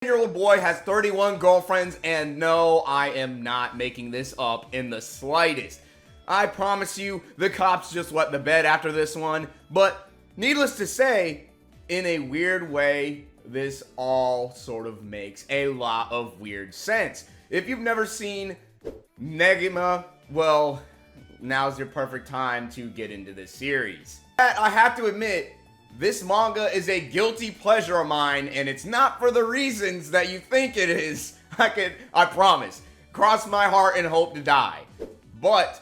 10-year-old boy has 31 girlfriends, and no, I am not making this up in the slightest. I promise you, the cops just wet the bed after this one, but needless to say, in a weird way, this all sort of makes a lot of weird sense. If you've never seen Negima, well, now's your perfect time to get into this series. I have to admit, this manga is a guilty pleasure of mine, and it's not for the reasons that you think it is. I promise. Cross my heart and hope to die. But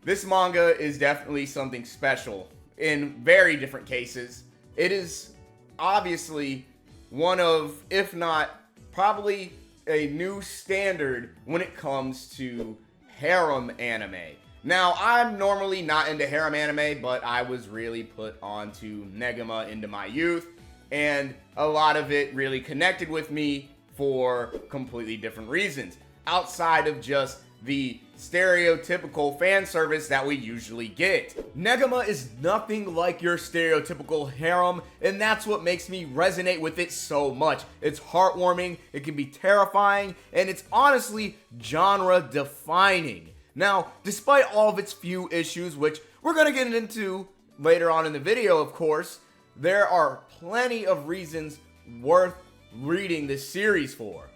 this manga is definitely something special in very different cases. It is obviously one of, if not probably a new standard when it comes to harem anime. Now, I'm normally not into harem anime, but I was really put onto Negima into my youth, and a lot of it really connected with me for completely different reasons, outside of just the stereotypical fan service that we usually get. Negima is nothing like your stereotypical harem, and that's what makes me resonate with it so much. It's heartwarming, it can be terrifying, and it's honestly genre defining. Now, despite all of its few issues, which we're going to get into later on in the video, of course, there are plenty of reasons worth reading this series for.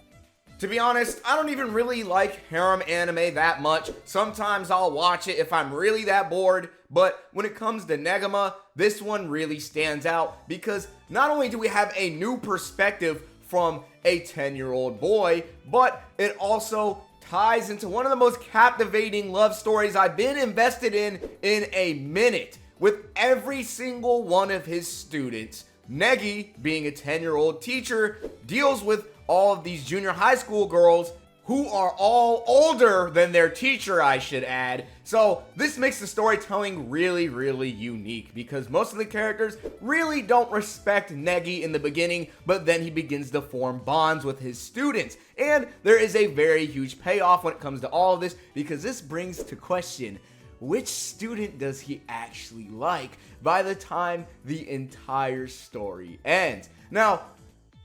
To be honest, I don't even really like harem anime that much. Sometimes I'll watch it if I'm really that bored, but when it comes to Negima, this one really stands out because not only do we have a new perspective from a 10-year-old boy, but it also ties into one of the most captivating love stories I've been invested in a minute. With every single one of his students, Negi, being a 10-year-old teacher, deals with all of these junior high school girls who are all older than their teacher, I should add. So this makes the storytelling really, really unique because most of the characters really don't respect Negi in the beginning, but then he begins to form bonds with his students. And there is a very huge payoff when it comes to all of this because this brings to question, which student does he actually like by the time the entire story ends? Now,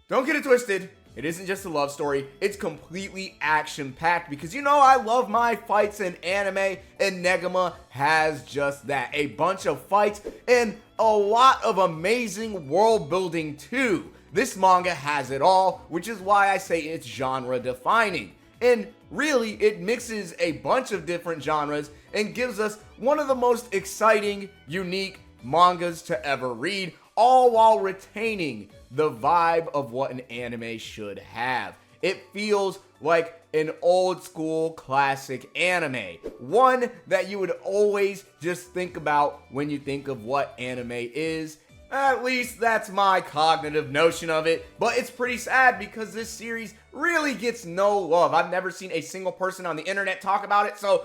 don't get it twisted. It isn't just a love story, it's completely action-packed because you know I love my fights in anime, and Negima has just that. A bunch of fights and a lot of amazing world building too. This manga has it all, which is why I say it's genre defining. And really, it mixes a bunch of different genres and gives us one of the most exciting, unique mangas to ever read, all while retaining the vibe of what an anime should have. It feels like an old school classic anime. One that you would always just think about when you think of what anime is. At least that's my cognitive notion of it. But it's pretty sad because this series really gets no love. I've never seen a single person on the internet talk about it, so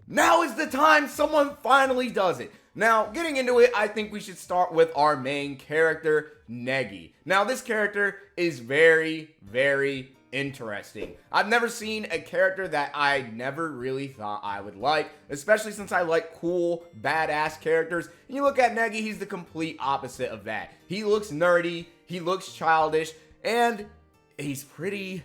now is the time someone finally does it. Now, getting into it, I think we should start with our main character, Negi. Now, this character is very, very interesting. I've never seen a character that I never really thought I would like, especially since I like cool, badass characters. And you look at Negi, he's the complete opposite of that. He looks nerdy, he looks childish, and he's pretty...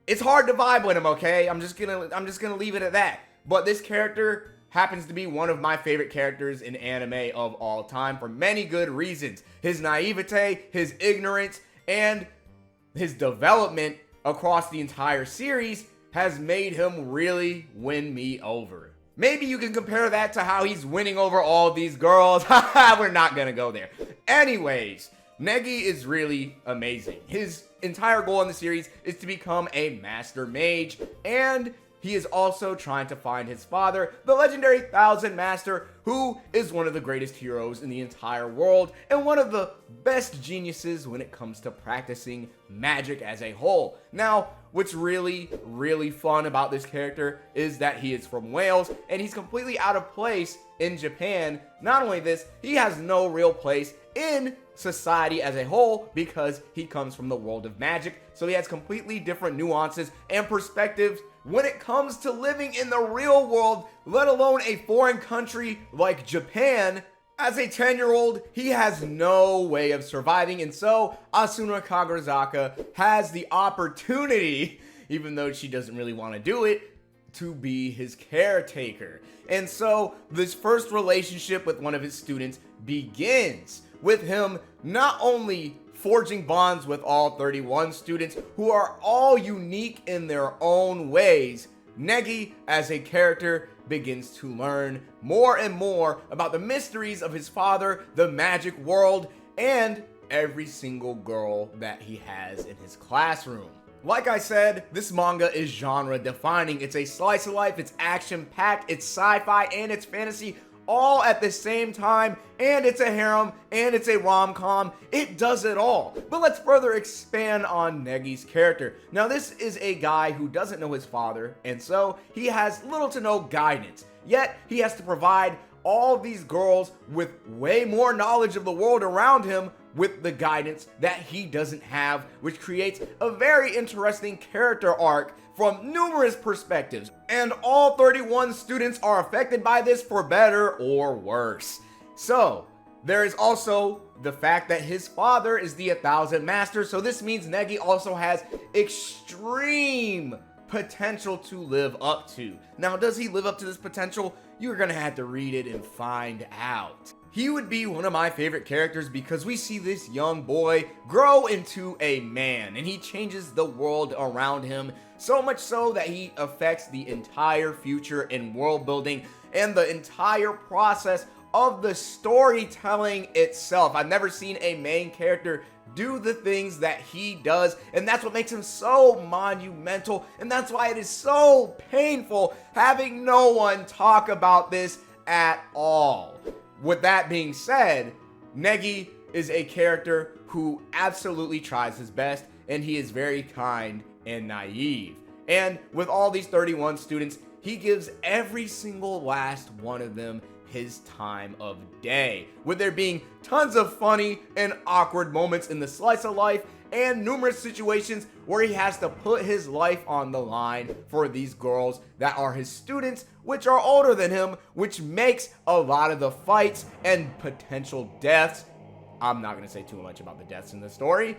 It's hard to vibe with him, okay? I'm just gonna leave it at that. But this character happens to be one of my favorite characters in anime of all time for many good reasons. His naivete, his ignorance, and his development across the entire series has made him really win me over. Maybe you can compare that to how he's winning over all these girls. We're not gonna go there. Anyways, Negi is really amazing. His entire goal in the series is to become a master mage, and he is also trying to find his father, the legendary Thousand Master, who is one of the greatest heroes in the entire world and one of the best geniuses when it comes to practicing magic as a whole. Now, what's really, really fun about this character is that he is from Wales and he's completely out of place in Japan. Not only this, he has no real place in society as a whole because he comes from the world of magic, so he has completely different nuances and perspectives when it comes to living in the real world, let alone a foreign country like Japan. As a 10-year-old, he has no way of surviving, and so Asuna Kagurasaka has the opportunity, even though she doesn't really want to do it, to be his caretaker. And so this first relationship with one of his students begins with him not only forging bonds with all 31 students who are all unique in their own ways. Negi, as a character, begins to learn more and more about the mysteries of his father, the magic world, and every single girl that he has in his classroom. Like I said, this manga is genre defining. It's a slice of life, it's action packed, it's sci-fi, and it's fantasy all at the same time, and it's a harem, and it's a rom-com. It does it all. But let's further expand on Negi's character. Now, this is a guy who doesn't know his father, and so he has little to no guidance. Yet, he has to provide all these girls with way more knowledge of the world around him with the guidance that he doesn't have, which creates a very interesting character arc from numerous perspectives, and all 31 students are affected by this for better or worse. So, there is also the fact that his father is the 1,000 Master, so this means Negi also has extreme potential to live up to. Now, does he live up to this potential? You're gonna have to read it and find out. He would be one of my favorite characters because we see this young boy grow into a man, and he changes the world around him, so much so that he affects the entire future in world building and the entire process of the storytelling itself. I've never seen a main character do the things that he does, and that's what makes him so monumental, and that's why it is so painful having no one talk about this at all. With that being said, Negi is a character who absolutely tries his best, and he is very kind and naive. And with all these 31 students, he gives every single last one of them his time of day, with there being tons of funny and awkward moments in the slice of life and numerous situations where he has to put his life on the line for these girls that are his students, which are older than him, which makes a lot of the fights and potential deaths. I'm not going to say too much about the deaths in the story,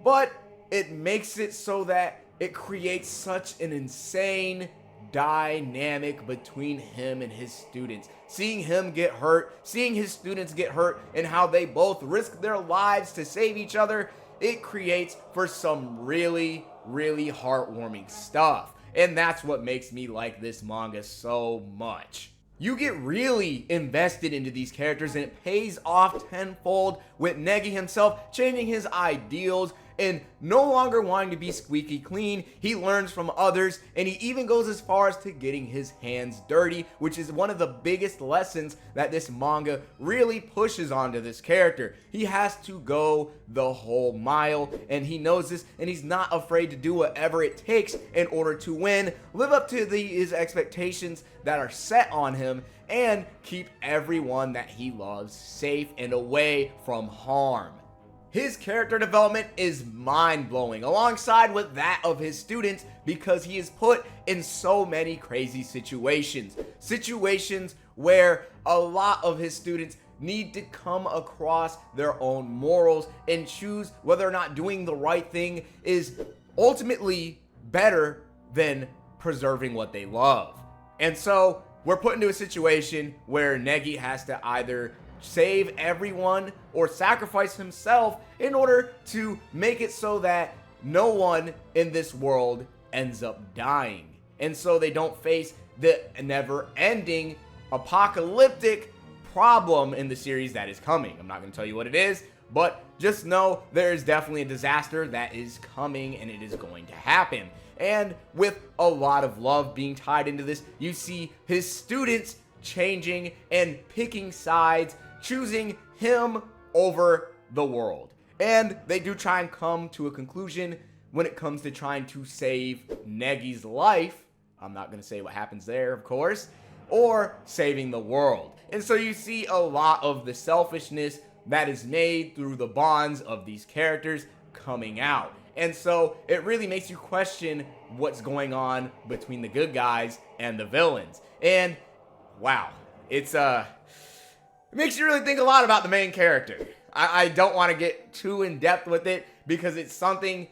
but it makes it so that it creates such an insane dynamic between him and his students. Seeing him get hurt, seeing his students get hurt, and how they both risk their lives to save each other, it creates for some really, really heartwarming stuff. And that's what makes me like this manga so much. You get really invested into these characters, and it pays off tenfold with Negi himself changing his ideals and no longer wanting to be squeaky clean. He learns from others, and he even goes as far as to getting his hands dirty, which is one of the biggest lessons that this manga really pushes onto this character. He has to go the whole mile, and he knows this, and he's not afraid to do whatever it takes in order to win, live up to his expectations that are set on him, and keep everyone that he loves safe and away from harm. His character development is mind-blowing, alongside with that of his students, because he is put in so many crazy situations. Situations where a lot of his students need to come across their own morals and choose whether or not doing the right thing is ultimately better than preserving what they love. And so we're put into a situation where Negi has to either save everyone or sacrifice himself in order to make it so that no one in this world ends up dying. And so they don't face the never-ending apocalyptic problem in the series that is coming. I'm not going to tell you what it is, but just know there is definitely a disaster that is coming, and it is going to happen. And with a lot of love being tied into this, you see his students changing and picking sides, choosing him over the world. And they do try and come to a conclusion when it comes to trying to save Negi's life. I'm not going to say what happens there, of course, or saving the world. And so you see a lot of the selfishness that is made through the bonds of these characters coming out. And so it really makes you question what's going on between the good guys and the villains. And wow, it's It makes you really think a lot about the main character. I don't want to get too in depth with it because it's something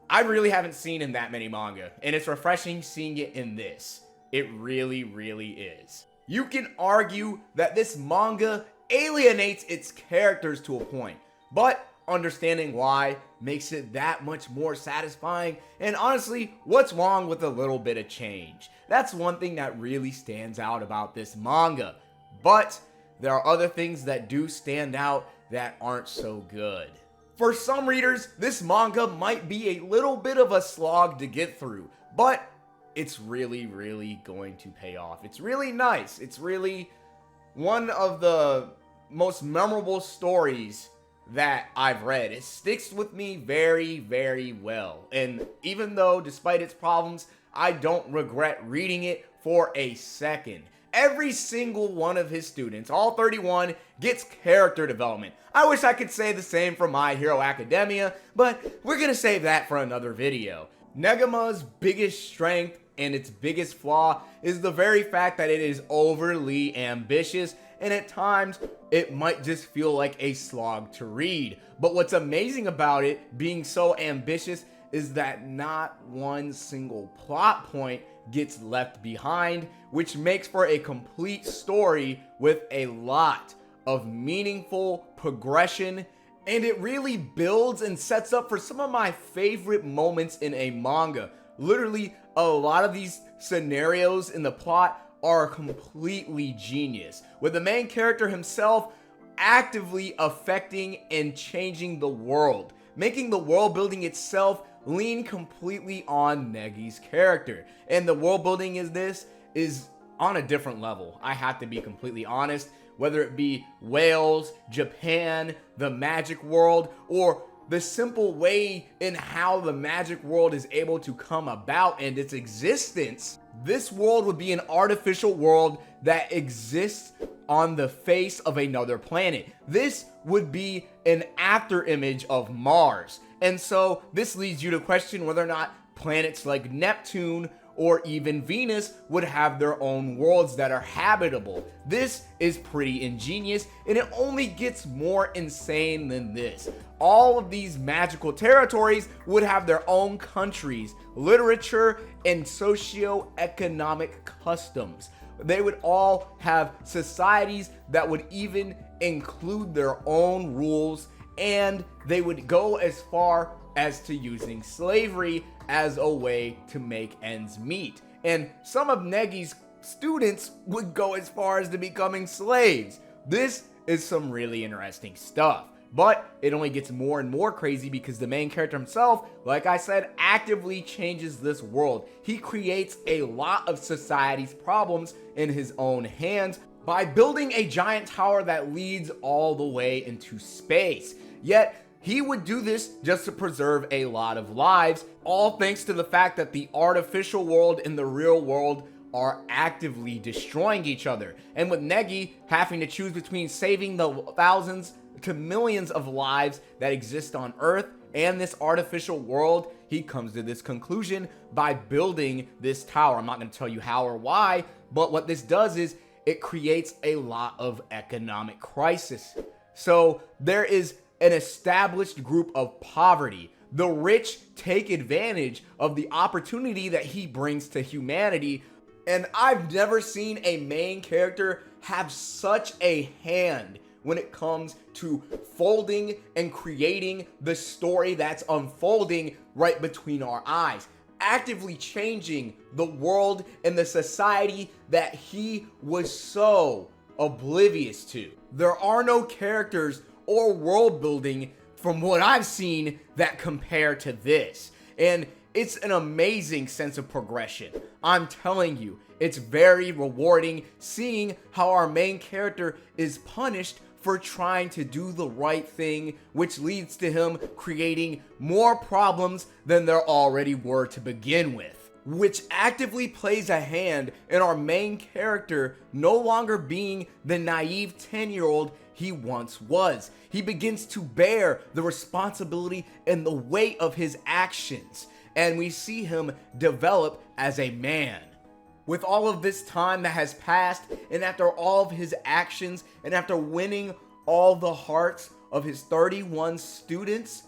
I really haven't seen in that many manga, and it's refreshing seeing it in this. It really, really is. You can argue that this manga alienates its characters to a point, but understanding why makes it that much more satisfying. And honestly, what's wrong with a little bit of change? That's one thing that really stands out about this manga. But there are other things that do stand out that aren't so good. For some readers, this manga might be a little bit of a slog to get through, but it's really, really going to pay off. It's really nice. It's really one of the most memorable stories that I've read. It sticks with me very, very well. And even though, despite its problems, I don't regret reading it for a second. Every single one of his students, all 31, gets character development. I wish I could say the same for My Hero Academia, but we're gonna save that for another video. Negima's biggest strength and its biggest flaw is the very fact that it is overly ambitious, and at times it might just feel like a slog to read. But what's amazing about it being so ambitious is that not one single plot point gets left behind, which makes for a complete story with a lot of meaningful progression, and it really builds and sets up for some of my favorite moments in a manga. Literally, a lot of these scenarios in the plot are completely genius, with the main character himself actively affecting and changing the world, making the world building itself lean completely on Negi's character. And the world building is on a different level. I have to be completely honest, whether it be Wales, Japan, the magic world, or the simple way in how the magic world is able to come about and its existence. This world would be an artificial world that exists on the face of another planet. This would be an after image of Mars. And so this leads you to question whether or not planets like Neptune or even Venus would have their own worlds that are habitable. This is pretty ingenious, and it only gets more insane than this. All of these magical territories would have their own countries, literature, and socio-economic customs. They would all have societies that would even include their own rules, and they would go as far as to using slavery as a way to make ends meet. And some of Negi's students would go as far as to becoming slaves. This is some really interesting stuff. But it only gets more and more crazy because the main character himself, like I said, actively changes this world. He creates a lot of society's problems in his own hands by building a giant tower that leads all the way into space. Yet, he would do this just to preserve a lot of lives, all thanks to the fact that the artificial world and the real world are actively destroying each other. And with Negi having to choose between saving the thousands to millions of lives that exist on Earth and this artificial world, he comes to this conclusion by building this tower. I'm not going to tell you how or why, but what this does is it creates a lot of economic crisis. So there is an established group of poverty. The rich take advantage of the opportunity that he brings to humanity. And I've never seen a main character have such a hand when it comes to folding and creating the story that's unfolding right between our eyes, actively changing the world and the society that he was so oblivious to. There are no characters or world building from what I've seen that compare to this. And it's an amazing sense of progression. I'm telling you, it's very rewarding seeing how our main character is punished for trying to do the right thing, which leads to him creating more problems than there already were to begin with, which actively plays a hand in our main character no longer being the naive 10-year-old he once was. He begins to bear the responsibility and the weight of his actions, and we see him develop as a man. with all of this time that has passed, and after all of his actions, and after winning all the hearts of his 31 students,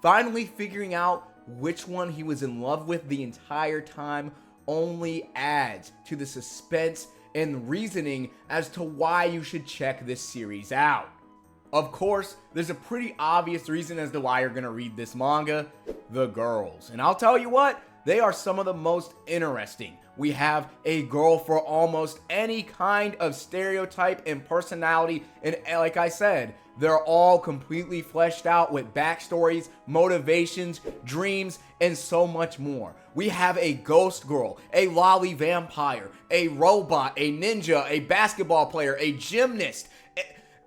finally figuring out which one he was in love with the entire time only adds to the suspense and reasoning as to why you should check this series out. Of course, there's a pretty obvious reason as to why you're gonna read this manga: the girls. And I'll tell you what, they are some of the most interesting. We have a girl for almost any kind of stereotype and personality, and like I said, they're all completely fleshed out with backstories, motivations, dreams, and so much more. We have a ghost girl, a lolly vampire, a robot, a ninja, a basketball player, a gymnast.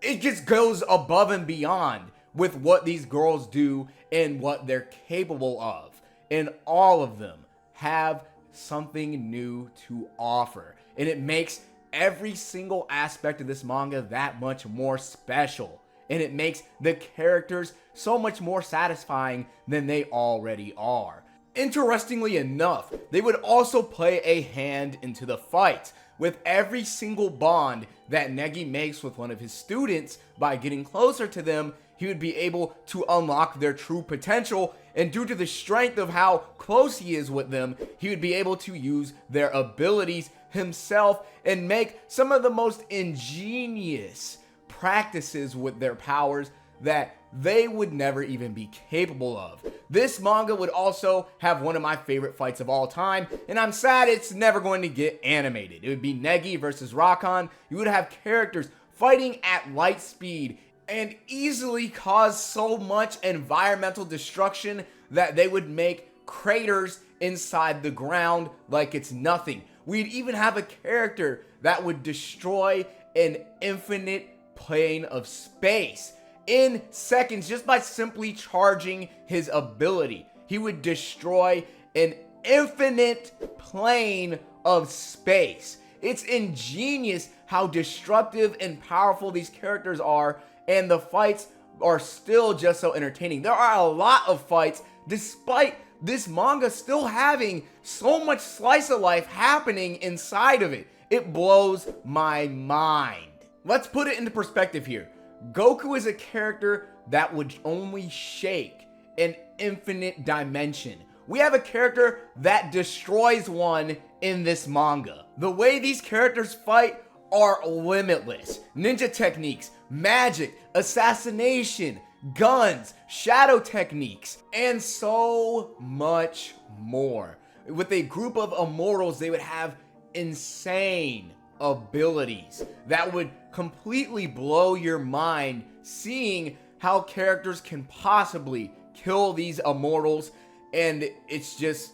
It just goes above and beyond with what these girls do and what they're capable of. And all of them have something new to offer. And it makes every single aspect of this manga that much more special. And it makes the characters so much more satisfying than they already are. Interestingly enough, they would also play a hand into the fight. With every single bond that Negi makes with one of his students, by getting closer to them, he would be able to unlock their true potential, and due to the strength of how close he is with them, he would be able to use their abilities himself and make some of the most ingenious practices with their powers that they would never even be capable of. This manga would also have one of my favorite fights of all time, and I'm sad it's never going to get animated. It would be Negi versus Rakan. You would have characters fighting at light speed and easily cause so much environmental destruction that they would make craters inside the ground like it's nothing. We'd even have a character that would destroy an infinite plane of space in seconds just by simply charging his ability. He would destroy an infinite plane of space. It's ingenious how destructive and powerful these characters are, and the fights are still just so entertaining. There are a lot of fights despite this manga still having so much slice of life happening inside of it. It blows my mind. Let's put it into perspective here. Goku is a character that would only shake an infinite dimension. We have a character that destroys one in this manga. The way these characters fight are limitless. Ninja techniques, magic, assassination, guns, shadow techniques, and so much more. With a group of immortals, they would have insane abilities that would completely blow your mind, seeing how characters can possibly kill these immortals, and it's just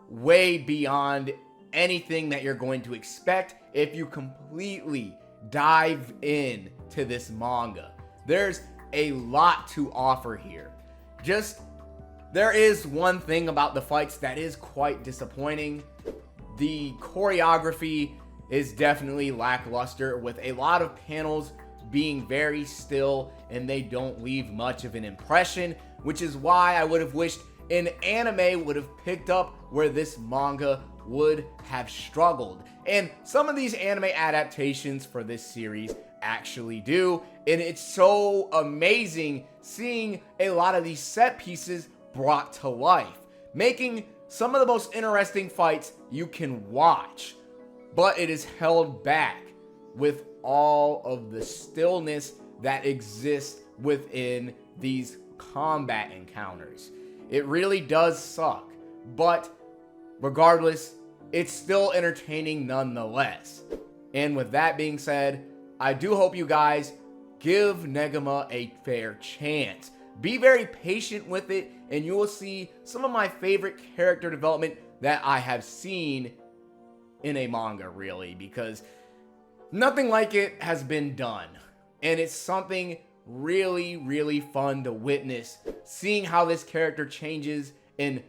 way beyond anything that you're going to expect if you completely dive in to this manga. There's a lot to offer here. There is one thing about the fights that is quite disappointing. The choreography is definitely lackluster, with a lot of panels being very still and they don't leave much of an impression, which is why I would have wished an anime would have picked up where this manga would have struggled. And some of these anime adaptations for this series actually do, and it's so amazing seeing a lot of these set pieces brought to life, making some of the most interesting fights you can watch. But it is held back with all of the stillness that exists within these combat encounters. It really does suck, but regardless, it's still entertaining nonetheless. And with that being said, I do hope you guys give Negima a fair chance. Be very patient with it, and you will see some of my favorite character development that I have seen in a manga, really, because nothing like it has been done. And it's something really, really fun to witness, seeing how this character changes and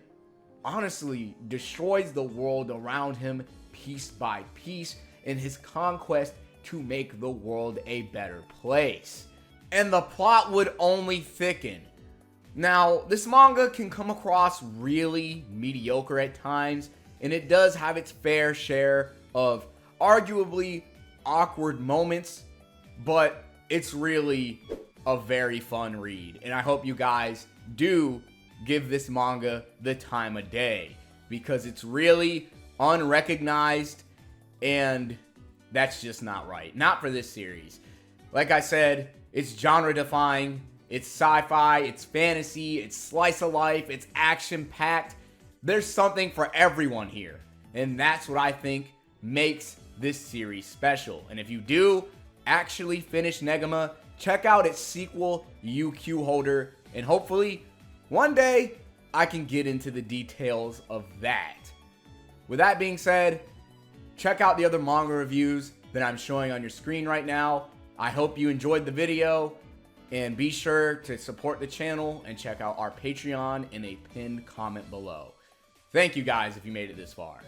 honestly destroys the world around him piece by piece in his conquest to make the world a better place. And the plot would only thicken. Now, this manga can come across really mediocre at times, and it does have its fair share of arguably awkward moments, but it's really a very fun read. And I hope you guys do give this manga the time of day, because it's really unrecognized, and that's just not right. Not for this series. Like I said, it's genre defying, it's sci-fi, it's fantasy, it's slice of life, it's action packed. There's something for everyone here, and that's what I think makes this series special. And if you do actually finish Negima, check out its sequel, UQ Holder, and hopefully one day I can get into the details of that. With that being said, check out the other manga reviews that I'm showing on your screen right now. I hope you enjoyed the video, and be sure to support the channel and check out our Patreon in a pinned comment below. Thank you guys if you made it this far.